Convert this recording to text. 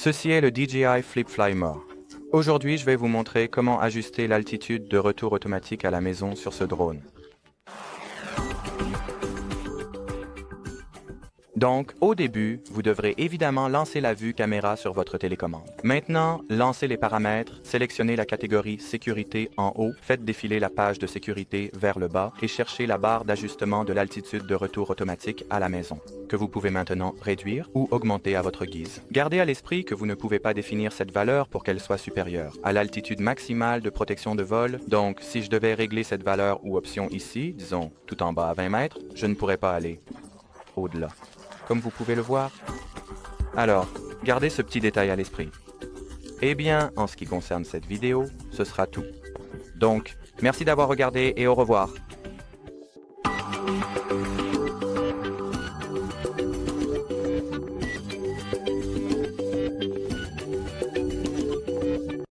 Ceci est le DJI Flip FLY MORE. Aujourd'hui, je vais vous montrer comment ajuster l'altitude de retour automatique à la maison sur ce drone. Donc, au début, vous devrez évidemment lancer la vue caméra sur votre télécommande. Maintenant, lancez les paramètres, sélectionnez la catégorie sécurité en haut, faites défiler la page de sécurité vers le bas et cherchez la barre d'ajustement de l'altitude de retour automatique à la maison, que vous pouvez maintenant réduire ou augmenter à votre guise. Gardez à l'esprit que vous ne pouvez pas définir cette valeur pour qu'elle soit supérieure à l'altitude maximale de protection de vol. Donc, si je devais régler cette valeur ou option ici, disons tout en bas à 20 mètres, je ne pourrais pas aller au-delà, comme vous pouvez le voir. Alors, gardez ce petit détail à l'esprit. Eh bien, en ce qui concerne cette vidéo, ce sera tout. Donc, merci d'avoir regardé et au revoir.